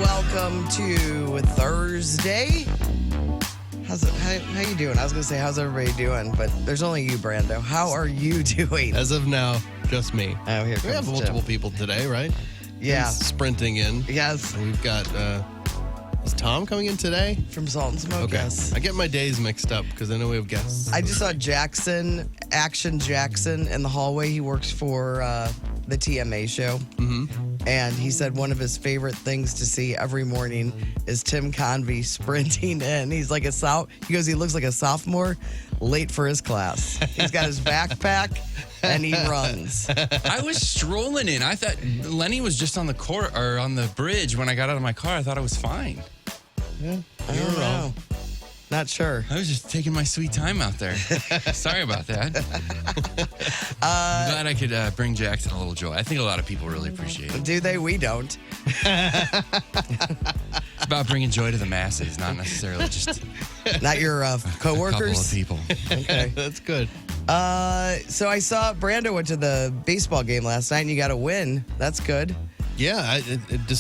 welcome to Thursday. How you doing? I was going to say, how's everybody doing? But there's only you, Brando. How are you doing? As of now, just me. Oh, here We have comes multiple Jeff. people today, right? Yeah. He's sprinting in. Yes. We've got, is Tom coming in today? From Salt and Smoke, Okay. yes. I get my days mixed up because I know we have guests. I just saw Action Jackson, in the hallway. He works for the TMA show. Mm-hmm. And he said one of his favorite things to see every morning is Tim Convey sprinting in. He's like he goes, he looks like a sophomore late for his class. He's got his backpack and he runs. I was strolling in. I thought Lenny was just on the court or on the bridge when I got out of my car. I thought I was fine. Yeah, I don't know. Not sure. I was just taking my sweet time out there. Sorry about that. I'm glad I could bring Jackson a little joy. I think a lot of people really appreciate it. Do they? We don't. It's about bringing joy to the masses, not necessarily just Not your a couple of coworkers. people. Okay. That's good. So I saw Brando went to the baseball game last night and you got a win. That's good. Yeah, in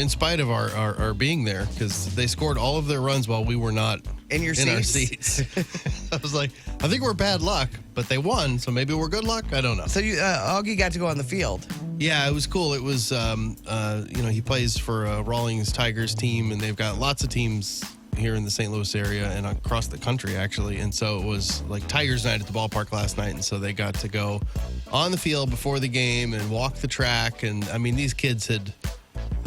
spite of our being there, because they scored all of their runs while we were not In your our seats? seats. I was like, I think we're bad luck, but they won, so maybe we're good luck. I don't know. So you, Augie got to go on the field. Yeah, it was cool. It was, he plays for a Rawlings Tigers team, and they've got lots of teams here in the St. Louis area and across the country, actually. And so it was like Tigers night at the ballpark last night, and so they got to go on the field before the game and walk the track. And, I mean, these kids had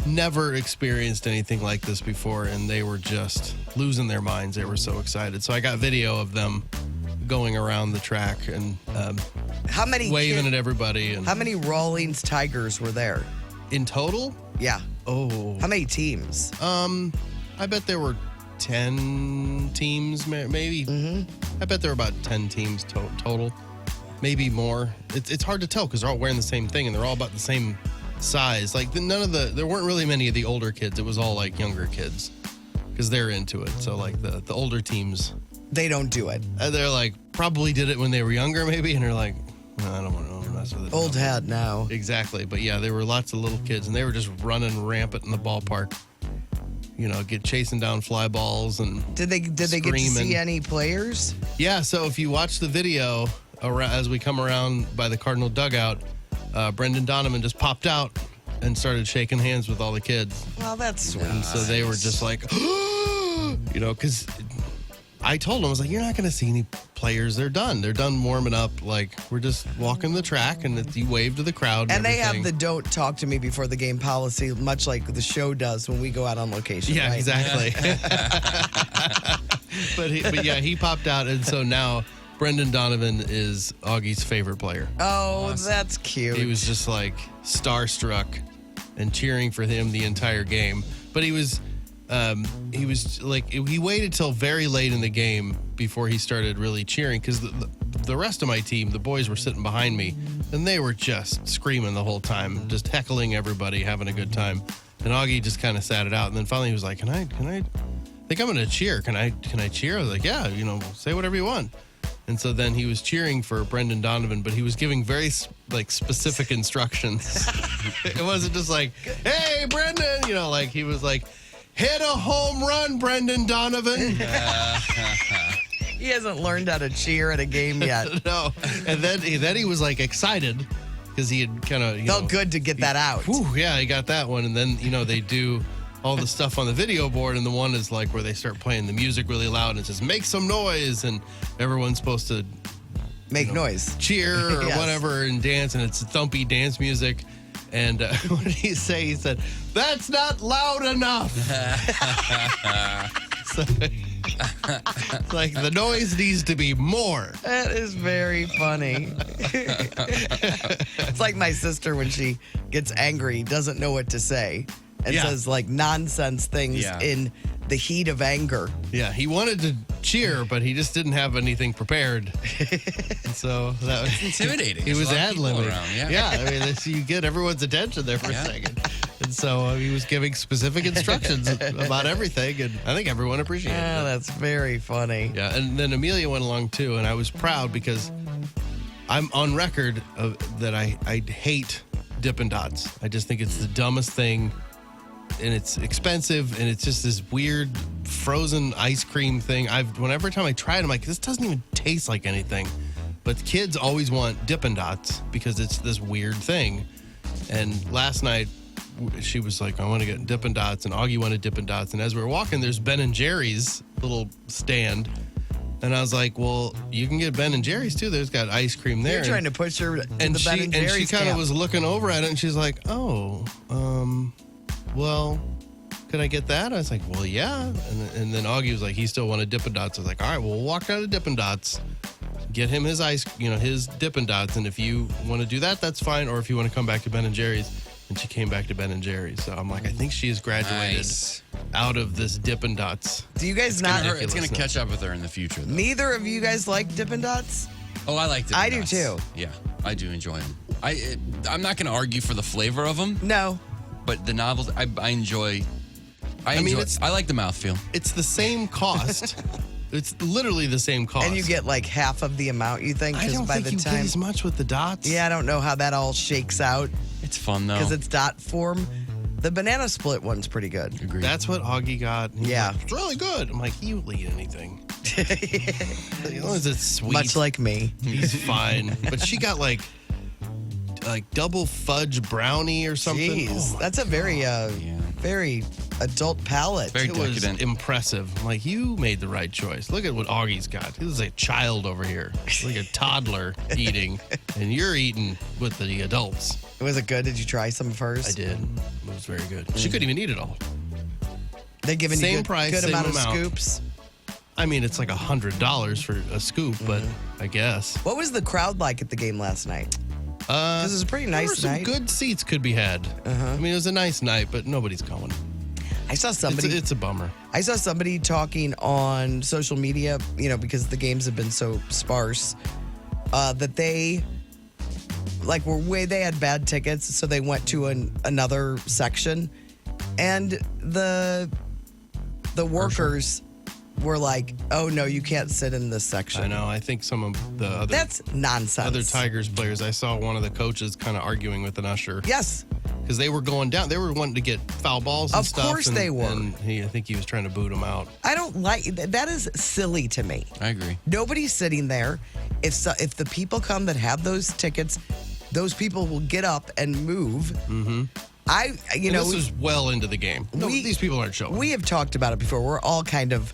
never experienced anything like this before, and they were just losing their minds. They were so excited. So I got video of them going around the track and How many waving at everybody. And How many Rawlings Tigers were there? in total, Yeah. oh, How many teams? I bet there were 10 teams, maybe. I bet there were about 10 teams total, maybe more. It's hard to tell because they're all wearing the same thing and they're all about the same size. Like there weren't really many of the older kids. It was all like younger kids because they're into it. So like the older teams, They don't do it. they're like probably did it when they were younger maybe, and they're like, no, I don't want to mess with it. Old hat now. Exactly. But yeah, there were lots of little kids and they were just running rampant in the ballpark. Chasing down fly balls and Did they get to screaming. see any players? Yeah, so if you watch the video as we come around by the Cardinal dugout, Brendan Donovan just popped out and started shaking hands with all the kids. Well, that's sweet. And so they were just like, because I told them, I was like, you're not going to see any players. They're done. They're done warming up. Like, we're just walking the track, and you wave to the crowd. And they have everything. the don't talk to me before the game policy, much like the show does when we go out on location. Yeah, right? exactly. But yeah, he popped out, and so now Brendan Donovan is Augie's favorite player. Oh, that's cute. He was just like starstruck and cheering for him the entire game. But he was like, he waited till very late in the game before he started really cheering, because the rest of my team, the boys were sitting behind me, and they were just screaming the whole time, just heckling everybody, having a good time. And Augie just kind of sat it out, and then finally he was like, can I think I'm gonna cheer. Can I cheer? I was like, yeah, say whatever you want. And so then he was cheering for Brendan Donovan, but he was giving very specific instructions. It wasn't just like, hey, Brendan, he was like, hit a home run, Brendan Donovan. He hasn't learned how to cheer at a game yet. No. And then he was like excited because he had kind of, Felt good to get that out. Whew, yeah, he got that one. And then, they do all the stuff on the video board, and the one is like where they start playing the music really loud and it says, make some noise, and everyone's supposed to Make noise. cheer or Yes. whatever and dance, and it's thumpy dance music. And what did he say? He said, that's not loud enough. So, it's like the noise needs to be more. That is very funny. It's like my sister when she gets angry, doesn't know what to say, and Yeah. says like nonsense things Yeah. in the heat of anger. Yeah, he wanted to cheer, but he just didn't have anything prepared. And so that was Intimidating. He was There's a lot of people ad-libbing. around, yeah. I mean, you get everyone's attention there for a second. And so he was giving specific instructions about everything, and I think everyone appreciated Oh, it. that's very funny. Yeah, and then Amelia went along too, and I was proud because I'm on record that I hate Dippin Dots. I just think it's the dumbest thing it's expensive, and it's just this weird frozen ice cream thing. Whenever time I try it, I'm like, this doesn't even taste like anything. But kids always want Dippin' Dots because it's this weird thing. And last night, she was like, I want to get Dippin' Dots, and Augie wanted Dippin' Dots. And as we were walking, there's Ben & Jerry's little stand. And I was like, well, you can get Ben & Jerry's too. There's got ice cream there. You're trying to push her to the Ben & Jerry's And she kind of camp. was looking over at it, and she's like, oh, well, could I get that? I was like, well, yeah. And then Augie was like, he still wanted Dippin' Dots. I was like, all right, well, we'll walk down to Dippin' Dots, get him his his Dippin' Dots. And if you want to do that, that's fine. Or if you want to come back to Ben & Jerry's. And she came back to Ben & Jerry's. So I'm like, I think she has graduated out of this Dippin' Dots. Do you guys It's going to catch up with her in the future, though. Neither of you guys like Dippin' Dots? Oh, I like Dippin' I do Dots. too. Yeah, I do enjoy them. I'm not going to argue for the flavor of them, No. but the novelty, I enjoy. I like the mouthfeel. It's the same cost. It's literally the same cost. And you get like half of the amount, you think? I Because don't by think the you time. get as much with the dots. Yeah, I don't know how that all shakes out It's fun, though. because it's dot form. The banana split one's pretty good. Agreed. That's what Augie got. He's Yeah. like, it's really good. I'm like, he'll eat anything. As long as it's sweet. Much like me. He's fine. But she got like double fudge brownie or something. Jeez, Oh, that's a very, very adult palate. Very it was decadent. impressive. I'm like, you made the right choice. Look at what Augie's got. He was a child over here, like a toddler eating, and you're eating with the adults. Was it good? Did you try some of hers? I did. It was very good. She couldn't even eat it all. They giving Same you good, price, good same amount of amount. scoops. I mean, it's like $100 for a scoop, but I guess. What was the crowd like at the game last night? This is a pretty nice there were night. some good seats could be had. I mean, it was a nice night, but nobody's going. I saw somebody. It's a bummer. I saw somebody talking on social media, because the games have been so sparse, that they they had bad tickets, so they went to another section, and the workers were like, "Oh no, you can't sit in this section." I know. I think some of the other That's nonsense. other Tigers players, I saw one of the coaches kind of arguing with an usher. Yes. Because they were going down. They were wanting to get foul balls and Of stuff. course they were. And I think he was trying to boot them out. I don't like that. Is silly to me. I agree. Nobody's sitting there. If the people come that have those tickets, those people will get up and move. Mm-hmm. This is well into the game. No, these people aren't showing. We have talked about it before. We're all kind of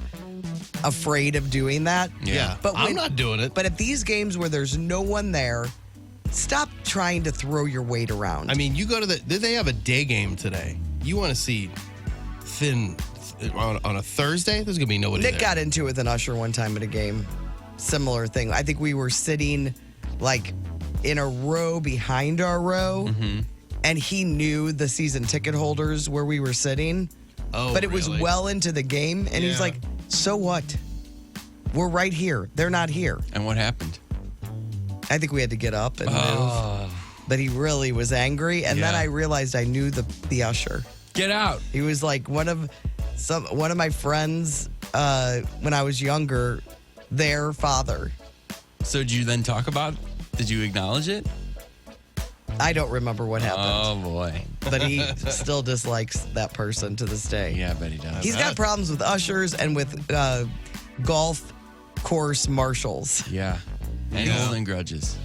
afraid of doing that. Yeah, But I'm not doing it. But at these games where there's no one there, stop trying to throw your weight around. I mean, you go to they have a day game today. You want to see thin on a Thursday? There's gonna be nobody Nick there. got into it with an usher one time at a game. Similar thing. I think we were sitting like in a row behind our row, and he knew the season ticket holders where we were sitting. Oh, but it was really? well into the game, and he was Yeah. like, "So what? We're right here. They're not here." And what happened? I think we had to get up and move. But he really was angry, and then Yeah. I realized I knew the usher. Get out. He was like one of my friends when I was younger, their father. So did you then talk about it? Did you acknowledge it? I don't remember what happened, Oh, boy. but he still dislikes that person to this day. Yeah, I bet he does. He's got problems with ushers and with golf course marshals. Yeah. And holding grudges.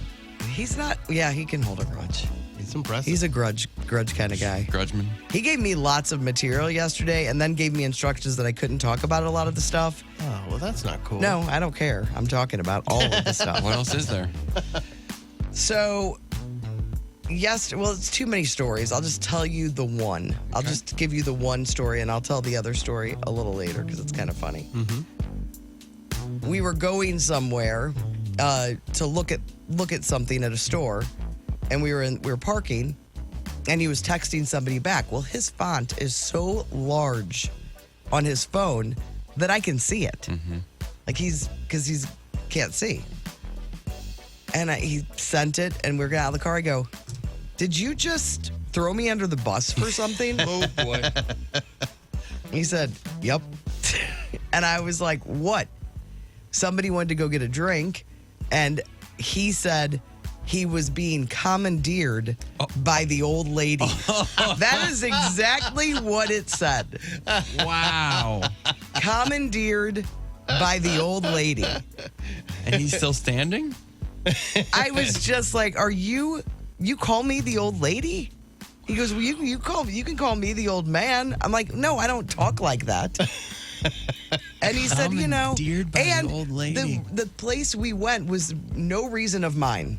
He's not. Yeah, he can hold a grudge. It's impressive. He's a grudge kind of guy. Grudgeman. He gave me lots of material yesterday, and then gave me instructions that I couldn't talk about a lot of the stuff. Oh, well, that's not cool. No, I don't care. I'm talking about all of the stuff. What else is there? So, it's too many stories. I'll just tell you the one. I'll just give you the one story, and I'll tell the other story a little later because it's kind of funny. Mm-hmm. We were going somewhere to look at something at a store, and we were parking, and he was texting somebody back. Well, his font is so large on his phone that I can see it. Mm-hmm. Like he's can't see. And he sent it, and we're getting out of the car. I go, "Did you just throw me under the bus for something?" Oh, boy. He said, "Yep." And I was like, "What?" Somebody wanted to go get a drink, and he said he was being commandeered by the old lady. That is exactly what it said. Wow. Commandeered by the old lady. And he's still standing? I was just like, you call me the old lady? He goes, well, you can call me the old man. I'm like, no, I don't talk like that. And he said, Commandeered by and the old lady. the place we went was no reason of mine.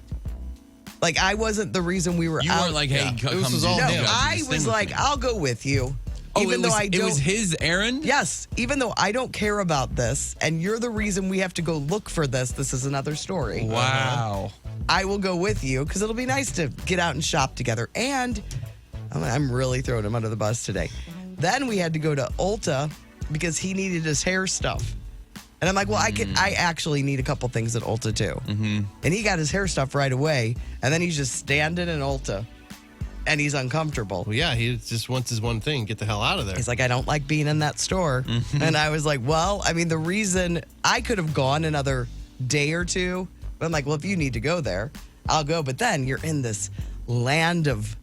Like, I wasn't the reason we were out. You weren't like, hey, come was do all this. No, him. I This thing was with like, me. I'll go with you. It was his errand? Yes, even though I don't care about this, and you're the reason we have to go look for this is another story. Wow. I will go with you because it'll be nice to get out and shop together. And I'm really throwing him under the bus today. Then we had to go to Ulta because he needed his hair stuff. And I'm like, well, I actually need a couple things at Ulta too. Mm-hmm. And he got his hair stuff right away. And then he's just standing in Ulta and he's uncomfortable. Well, yeah, he just wants his one thing, get the hell out of there. He's like, I don't like being in that store. And I was like, well, I mean, the reason I could have gone another day or two, but I'm like, well, if you need to go there, I'll go. But then you're in this land of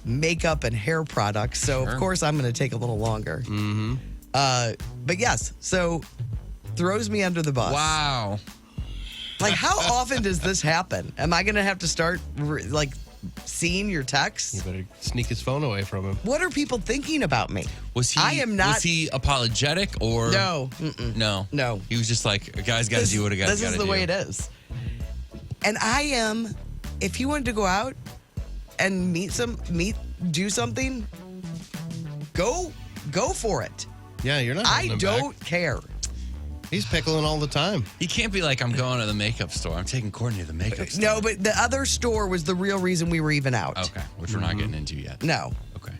makeup and hair products. So, of course, I'm going to take a little longer. Mm-hmm. But yes, so throws me under the bus. Wow. Like, how often does this happen? Am I going to have to start, seeing your texts? You better sneak his phone away from him. What are people thinking about me? Was I am not. Was he apologetic or No. No. He was just like, a guy's got to do what a guy's got to do. This is the way it is. And I am, if you wanted to go out and do something, go for it. Yeah, you're not I holding him don't back. care. He's pickling all the time. He can't be like, I'm going to the makeup store. I'm taking Courtney to the makeup store. No, but the other store was the real reason we were even out. Okay, which we're not getting into yet. No. Okay.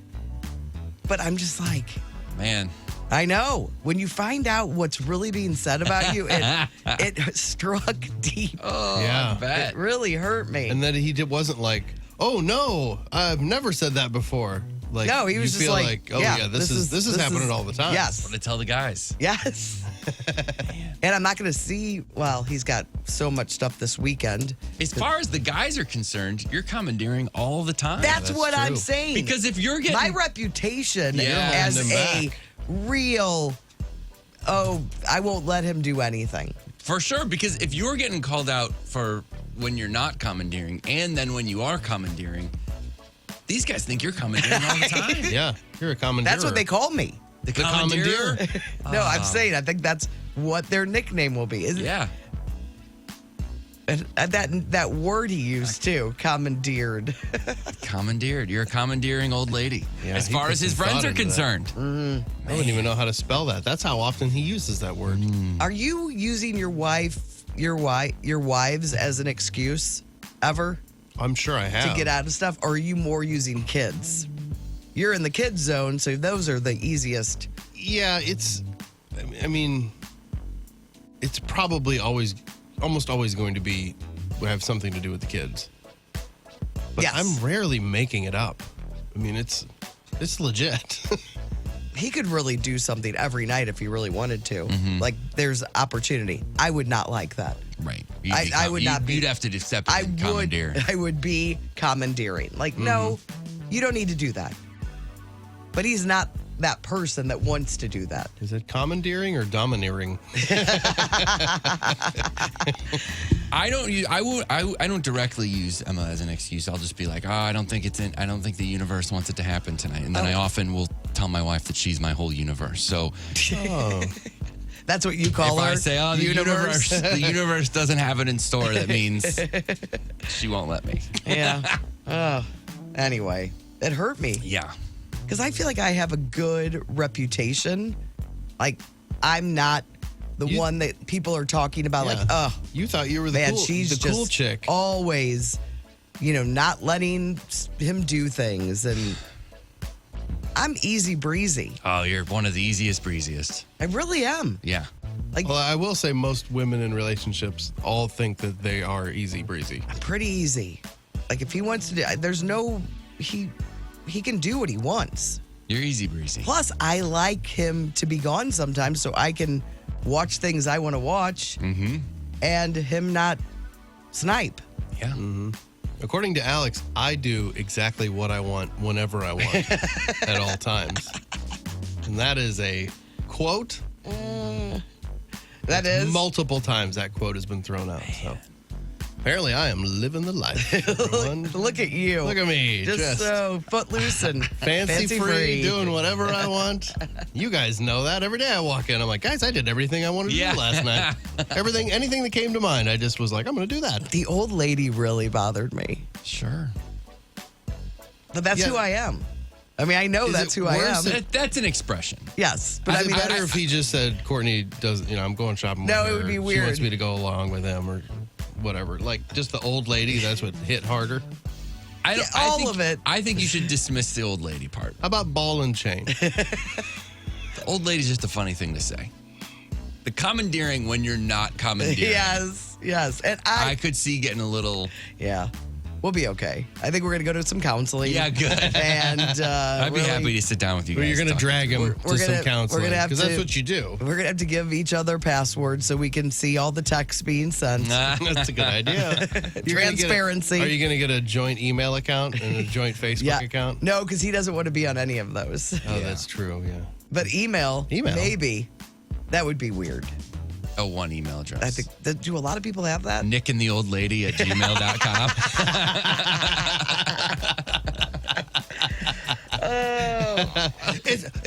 But I'm just like, Man. I know. When you find out what's really being said about you, it struck deep. Oh, Yeah. I bet. It really hurt me. And then wasn't like, oh no, I've never said that before. Like, No, he was you just feel like, oh yeah, yeah, this is happening all the time. Yes. What to tell the guys. Yes. And I'm not going to see, well, he's got so much stuff this weekend. As far as the guys are concerned, you're commandeering all the time. That's what I'm true. saying. Because if you're getting... My reputation Yeah. as Holding him a back. real, I won't let him do anything. For sure, because if you're getting called out for when you're not commandeering and then when you are commandeering, these guys think you're commandeering all the time. Yeah, you're a commandeer. That's what they call me. The commandeer. No, I'm saying, I think that's what their nickname will be. Isn't Yeah. it? That word he used too, commandeered. Commandeered. You're a commandeering old lady. Yeah, as he far put as his some friends thought are into that. concerned. I wouldn't even know how to spell that. That's how often he uses that word. Are you using your wives as an excuse ever I'm sure I have. to get out of stuff, or are you more using kids? You're in the kids zone, so those are the easiest. Yeah, I mean, it's probably almost always going to have something to do with the kids. But Yes. I'm rarely making it up. I mean, it's legit. He could really do something every night if he really wanted to. Like, there's opportunity. I would not like that. Right. I would not be. You'd have to accept it and commandeer. I would be commandeering. Like, no, you don't need to do that. But he's not that person that wants to do that. Is it commandeering or domineering? I don't directly use Emma as an excuse. I'll just be like, I don't think the universe wants it to happen tonight. And then I often will tell my wife that she's my whole universe. So Oh, That's what you call if her? I say, the universe doesn't have it in store, that means she won't let me. Yeah. Oh. Anyway, it hurt me. Yeah. Because I feel like I have a good reputation. Like, I'm not the one that people are talking about, yeah. like, oh, You thought you were the man, cool, she's the just cool chick. always, not letting him do things. And I'm easy breezy. Oh, you're one of the easiest, breeziest. I really am. Yeah. Like, Well, I will say most women in relationships all think that they are easy breezy. pretty easy. Like, if he wants to do, there's no, he can do what he wants. You're easy breezy. Plus, I like him to be gone sometimes so I can watch things I want to watch and him not snipe. Yeah. According to Alex, I do exactly what I want whenever I want at all times. And that is a quote. That is. Multiple times that quote has been thrown out. So apparently I am living the life. everyone. Look at you. Look at me. Just so footloose and fancy free, doing whatever I want. You guys know that. Every day I walk in, I'm like, guys, I did everything I wanted to do last night. Anything that came to mind, I just was like, I'm going to do that. The old lady really bothered me. Sure. But that's who I am. I mean, I know that's who I am. That's an expression. Yes. But Is it better if he just said, Courtney does, I'm going shopping with her. No, it would be weird. She wants me to go along with him or whatever. Like, just the old lady, that's what hit harder. I think of it. I think you should dismiss the old lady part. How about ball and chain? The old lady's just a funny thing to say. The commandeering when you're not commandeering. Yes. And I could see getting a little... Yeah. We'll be okay. I think we're going to go to some counseling. Yeah, good. And I'd be happy to sit down with you guys. You're going to drag him to some counseling. Because that's what you do. We're going to have to give each other passwords so we can see all the texts being sent. That's a good idea. Transparency. Are you going to get a joint email account and a joint Facebook account? No, because he doesn't want to be on any of those. Oh, that's true, yeah. But email, maybe. That would be weird. Oh, one email address. I think. Do a lot of people have that? nickandtheoldlady at gmail.com.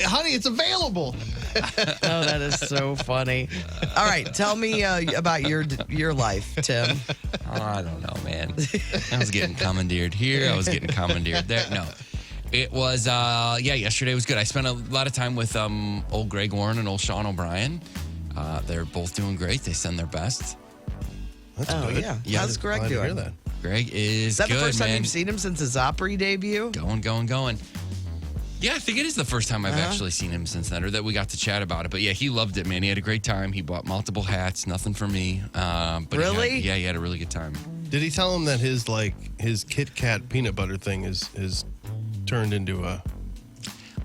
Honey, it's available. Oh, that is so funny. All right, tell me about your life, Tim. Oh, I don't know, man. I was getting commandeered here. I was getting commandeered there. No. It was, yesterday was good. I spent a lot of time with old Greg Warren and old Sean O'Brien. They're both doing great. They send their best. That's good. Yeah. How's Greg doing? To hear that. Greg is that good, the first time man. you've seen him since his Opry debut? Going. Yeah, I think it is the first time I've actually seen him since then, or that we got to chat about it. But yeah, he loved it, man. He had a great time. He bought multiple hats, nothing for me. But really? He had a really good time. Did he tell him that his Kit Kat peanut butter thing is turned into a...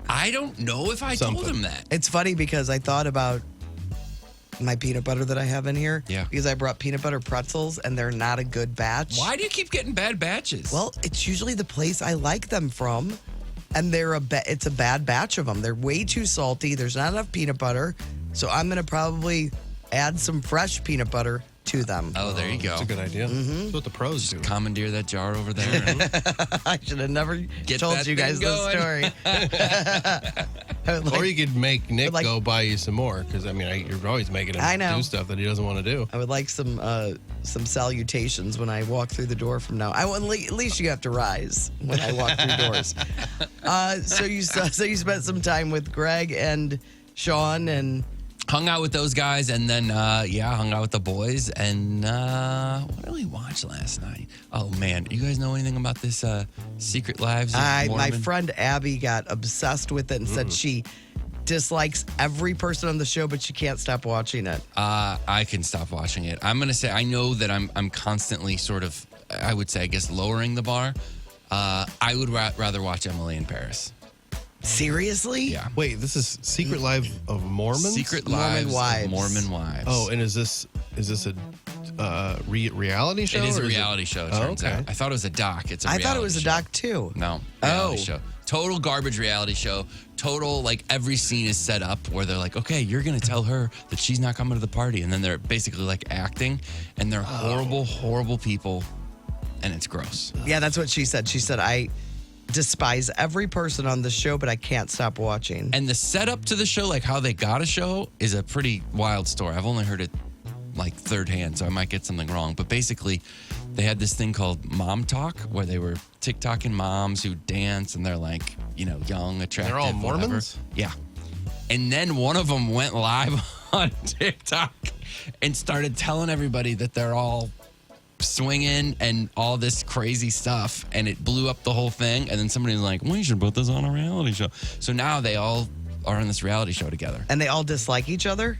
I don't know if I told him that. It's funny because I thought about my peanut butter that I have in here. Yeah. Because I brought peanut butter pretzels and they're not a good batch. Why do you keep getting bad batches? Well, it's usually the place I like them from, and it's a bad batch of them. They're way too salty. There's not enough peanut butter, so I'm going to probably add some fresh peanut butter to them. Oh, there you go. That's a good idea. Mm-hmm. That's what the pros do. Commandeer that jar over there. I should have never told you guys this story. Or you could make Nick go buy you some more, because you're always making him do stuff that he doesn't want to do. I would like some salutations when I walk through the door from now. At least you have to rise when I walk through doors. So you spent some time with Greg and Sean and hung out with those guys, and then hung out with the boys. And what did we watch last night? Oh man, you guys know anything about this Secret Lives of Mormon? My friend Abby got obsessed with it and said she dislikes every person on the show, but she can't stop watching it. I can stop watching it. I'm gonna say I know that I'm constantly sort of, I would say, I guess, lowering the bar. I would rather watch Emily in Paris. Seriously? Yeah. Wait, this is Secret Life of Mormons? Secret Mormon Lives of Mormon Wives. Oh, and is this a reality show? It is a reality show, it turns out. I thought it was a doc. It's a reality show. I thought it was a doc, too. No, reality show. Total garbage reality show. Total, every scene is set up where they're like, okay, you're going to tell her that she's not coming to the party. And then they're basically, acting. And they're horrible, horrible people. And it's gross. Yeah, that's what she said. She said, I despise every person on the show, but I can't stop watching. And the setup to the show, how they got a show, is a pretty wild story. I've only heard it third hand, so I might get something wrong. But basically, they had this thing called Mom Talk, where they were TikToking moms who dance, and they're young, attractive. They're all Mormons? Whatever. Yeah. And then one of them went live on TikTok and started telling everybody that they're all swinging and all this crazy stuff, and it blew up the whole thing. And then somebody was like, well, you should put this on a reality show. So now they all are on this reality show together. And they all dislike each other?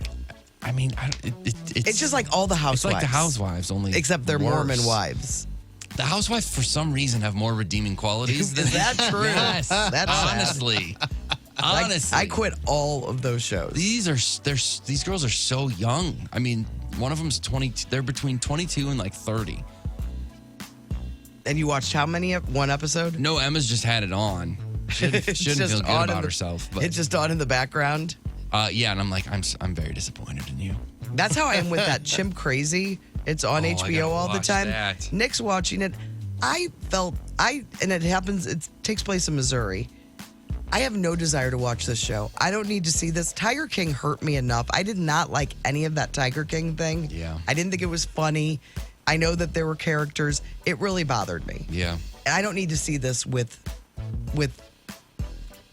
It's just like all the housewives. It's like the housewives, only except they're worse. Mormon wives. The housewives, for some reason, have more redeeming qualities. Is that true? Yes. That's honestly. Honestly. I quit all of those shows. These girls are so young. One of them's 20. They're between 22 and 30. And you watched how many? One episode? No, Emma's just had it on. Shouldn't It's feel just good on about in the- herself. But It's just on in the background. yeah, and I'm like, I'm very disappointed in you. That's how I am with that Chimp Crazy. It's on I HBO gotta all the watch time. that. Nick's watching it. And it happens, it takes place in Missouri. I have no desire to watch this show. I don't need to see this. Tiger King hurt me enough. I did not like any of that Tiger King thing. Yeah. I didn't think it was funny. I know that there were characters. It really bothered me. Yeah. And I don't need to see this with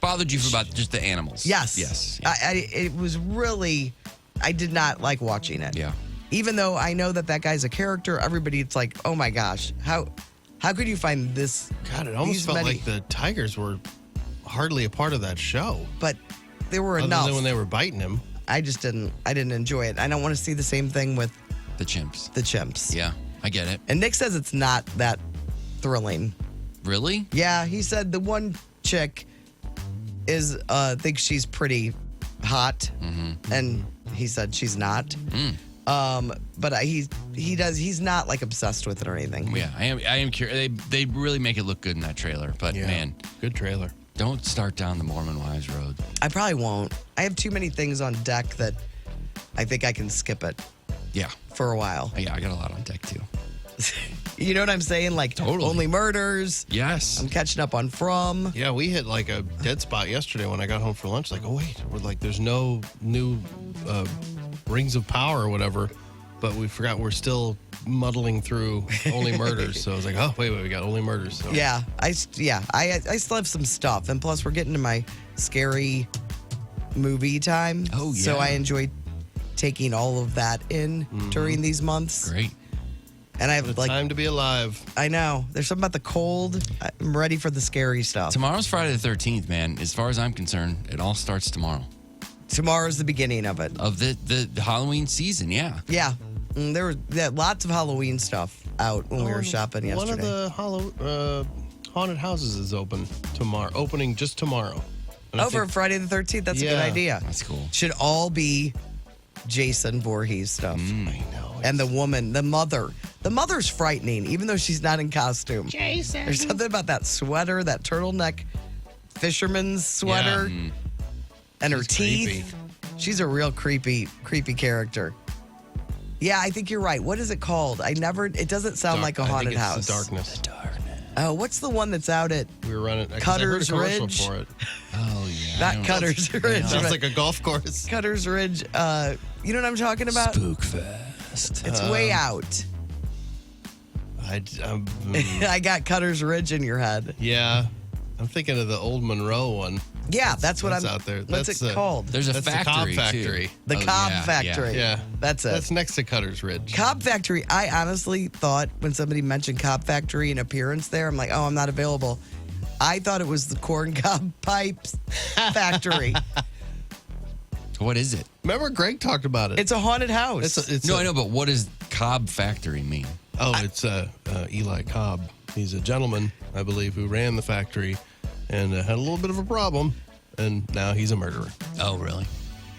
Bothered you for about just the animals? yes. Yes. Yeah. It was really, I did not like watching it. Yeah. Even though I know that guy's a character, everybody, it's like, oh my gosh, how could you find this? God, it almost these felt many- like the tigers were hardly a part of that show. But there were Other enough. than when they were biting him. I didn't enjoy it. I don't want to see the same thing with The chimps. the chimps. Yeah, I get it. And Nick says it's not that thrilling. Really? Yeah, he said the one chick is thinks she's pretty hot, and he said she's not. But he's not like obsessed with it or anything. Yeah, I am curious. They really make it look good in that trailer. But Yeah. man, Good trailer. don't start down the Mormon Wives road. I probably won't. I have too many things on deck that I think I can skip it Yeah. for a while. Yeah, I got a lot on deck too. You know what I'm saying? Like Totally. Only Murders. Yes. I'm catching up on From. Yeah, we hit like a dead spot yesterday when I got home for lunch. Like, oh wait, we're like, there's no new Rings of Power or whatever, but we forgot we're still muddling through Only Murders. So I was like, oh wait, we got Only Murders. So. Yeah, I still have some stuff, and plus we're getting to my scary movie time. Oh, So yeah. I enjoy taking all of that in during these months. Great. And I What a have like, time to be alive. I know there's something about the cold. I'm ready for the scary stuff. Tomorrow's Friday the 13th, man. As far as I'm concerned, it all starts tomorrow. Tomorrow's the beginning of it. Of the Halloween season, yeah. Yeah, there was lots of Halloween stuff out when we were shopping yesterday. One of the haunted houses is opening just tomorrow. And I For think- Friday the 13th. That's a good Yeah. idea. That's cool. Should all be Jason Voorhees stuff. I know. And the woman, the mother. The mother's frightening, even though she's not in costume. Jason. There's something about that sweater, that turtleneck fisherman's sweater, and her She's teeth. She's a real creepy character. Yeah, I think you're right. What is it called? It doesn't sound like a haunted I think house. it's The Darkness. Oh, what's the one that's out at We were running. 'cause I Cutter's heard a commercial Ridge? for it. Oh, yeah. I not don't- Cutter's Ridge? Sounds but like a golf course. Cutter's Ridge. You know what I'm talking about? Spookfest. It's way out. I got Cutter's Ridge in your head. Yeah, I'm thinking of the Old Monroe one. Yeah, that's what that's I'm out there. What's That's, it called? There's a That's the factory, Cobb too. Factory. The Oh, Cobb yeah, Factory. Yeah, That's it. That's next to Cutter's Ridge. Cobb Factory. I honestly thought when somebody mentioned Cobb Factory and appearance there, I'm like, oh, I'm not available. I thought it was the corn cob pipes factory. What is it? Remember, Greg talked about it. It's a haunted house. I know, but what does Cobb Factory mean? It's Eli Cobb. He's a gentleman, I believe, who ran the factory and had a little bit of a problem, and now he's a murderer. Oh, really?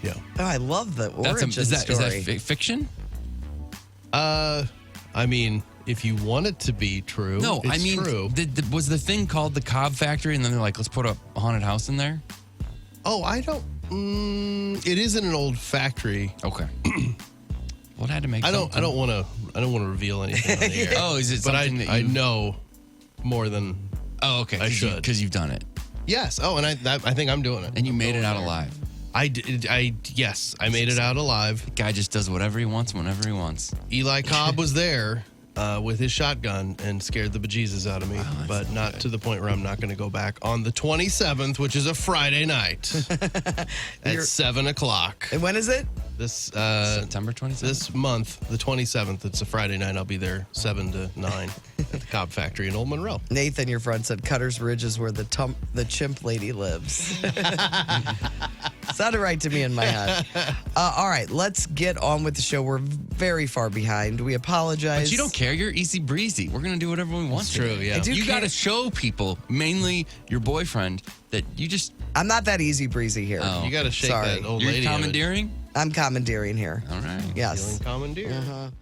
Yeah. Oh, I love the origin Is that story. fiction? I mean, if you want it to be true, No, it's I mean, true. was the thing called the Cobb Factory, and then they're like, let's put a haunted house in there? Oh, I don't. It isn't an old factory. Okay. What had to make? I don't want to reveal anything on the air. Oh, is it But something that you I know more than. Oh, okay. I should. Because you've done it, Yes. Oh, and I think I'm doing it. and you I'm made it going out there. alive. Yes, I made it out alive. Guy just does whatever he wants whenever he wants. Eli Cobb was there with his shotgun and scared the bejesus out of me, but not to the point where I'm not going to go back on the 27th, which is a Friday night at 7 o'clock. And when is it? This September 27th. this month, the 27th. It's a Friday night. I'll be there 7 to 9 at the Cobb Factory in Old Monroe. Nathan, your friend, said Cutter's Ridge is where the chimp lady lives. Sounded right to me in my head. All right, let's get on with the show. We're very far behind. We apologize. But you don't care. You're easy breezy. We're gonna do whatever we want. It's true, yeah. I do You care. got to show people, mainly your boyfriend, that you just. I'm not that easy breezy here. Oh. You got to shake Sorry. that old You're lady. commandeering. I'm commandeering here. All right. Yes. Feeling commandeered.